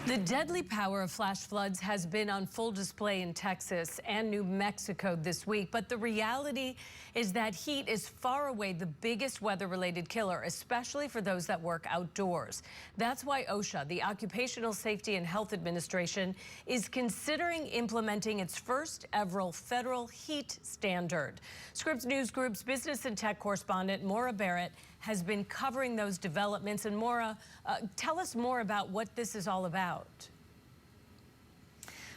The deadly power of flash floods has been on full display in Texas and New Mexico this week, but the reality is that heat is far away the biggest weather-related killer, especially for those that work outdoors. That's why OSHA, the Occupational Safety and Health Administration, is considering implementing its first ever federal heat standard. Scripps News Group's business and tech correspondent Maura Barrett has been covering those developments. And Maura, tell us more about what this is all about.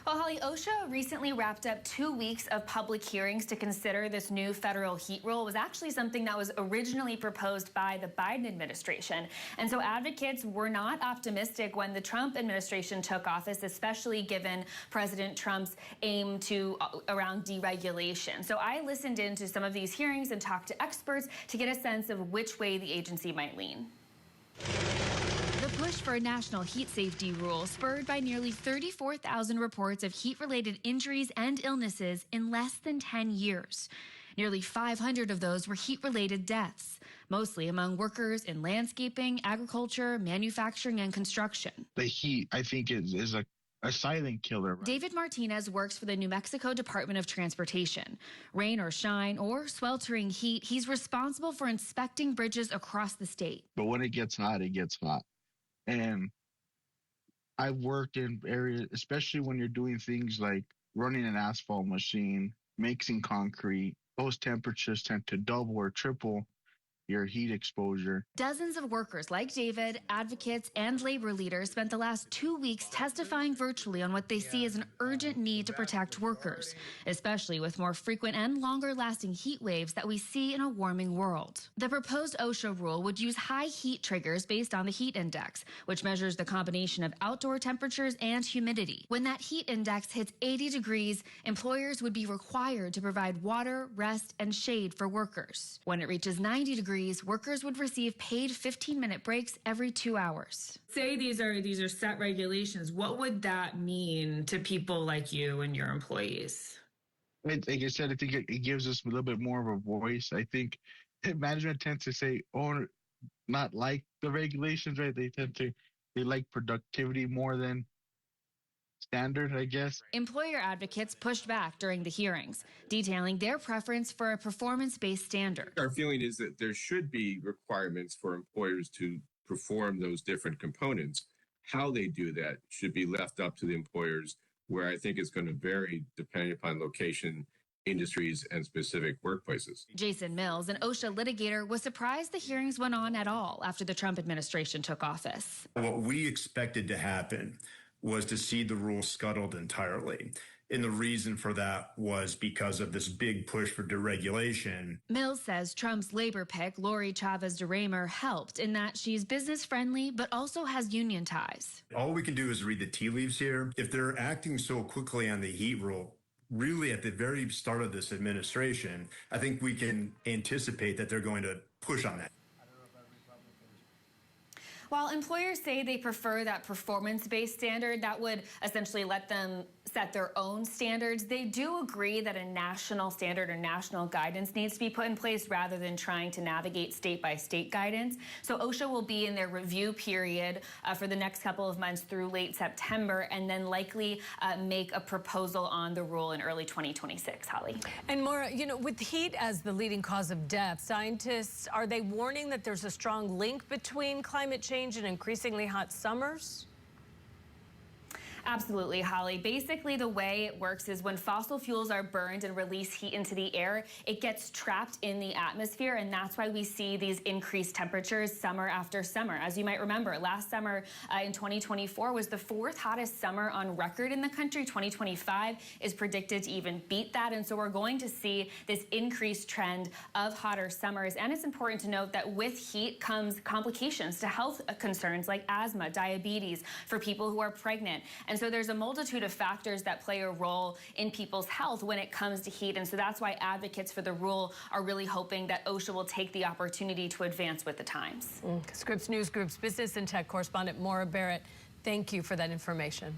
Well, Holly, OSHA recently wrapped up 2 weeks of public hearings to consider this new federal heat rule. It was actually something that was originally proposed by the Biden administration. And so advocates were not optimistic when the Trump administration took office, especially given President Trump's aim around deregulation. So I listened into some of these hearings and talked to experts to get a sense of which way the agency might lean. The push for a national heat safety rule spurred by nearly 34,000 reports of heat-related injuries and illnesses in less than 10 years. Nearly 500 of those were heat-related deaths, mostly among workers in landscaping, agriculture, manufacturing, and construction. The heat, I think, is a silent killer. Right? David Martinez works for the New Mexico Department of Transportation. Rain or shine or sweltering heat, he's responsible for inspecting bridges across the state. But when it gets hot, it gets hot. And I've worked in areas, especially when you're doing things like running an asphalt machine, mixing concrete, those temperatures tend to double or triple your heat exposure. Dozens of workers like David, advocates, and labor leaders spent the last 2 weeks testifying virtually on what they see as an urgent need to protect workers, especially with more frequent and longer-lasting heat waves that we see in a warming world. The proposed OSHA rule would use high heat triggers based on the heat index, which measures the combination of outdoor temperatures and humidity. When that heat index hits 80 degrees, employers would be required to provide water, rest, and shade for workers. When it reaches 90 degrees, workers would receive paid 15-minute breaks every 2 hours. Say these are set regulations. What would that mean to people like you and your employees? Like I said, I think it gives us a little bit more of a voice. I think management tends to say, oh, not like the regulations, right? They like productivity more than standard, I guess. Employer advocates pushed back during the hearings, detailing their preference for a performance-based standard. Our feeling is that there should be requirements for employers to perform those different components. How they do that should be left up to the employers, where I think it's going to vary depending upon location, industries, and specific workplaces. Jason Mills, an OSHA litigator, was surprised the hearings went on at all after the Trump administration took office. What we expected to happen was to see the rule scuttled entirely. And the reason for that was because of this big push for deregulation. Mills says Trump's labor pick, Lori Chavez DeRaymer, helped in that she's business-friendly but also has union ties. All we can do is read the tea leaves here. If they're acting so quickly on the heat rule, really at the very start of this administration, I think we can anticipate that they're going to push on that. While employers say they prefer that performance-based standard that would essentially let them set their own standards, they do agree that a national standard or national guidance needs to be put in place rather than trying to navigate state-by-state guidance. So OSHA will be in their review period for the next couple of months through late September, and then likely make a proposal on the rule in early 2026, Holly. And Maura, with heat as the leading cause of death, scientists, are they warning that there's a strong link between climate change and increasingly hot summers? Absolutely, Holly. Basically, the way it works is when fossil fuels are burned and release heat into the air, it gets trapped in the atmosphere, and that's why we see these increased temperatures summer after summer. As you might remember, last summer in 2024 was the 4th hottest summer on record in the country. 2025 is predicted to even beat that, and so we're going to see this increased trend of hotter summers. And it's important to note that with heat comes complications to health concerns like asthma, diabetes, for people who are pregnant. And so there's a multitude of factors that play a role in people's health when it comes to heat. And so that's why advocates for the rule are really hoping that OSHA will take the opportunity to advance with the times. Scripps News Group's business and tech correspondent Maura Barrett, thank you for that information.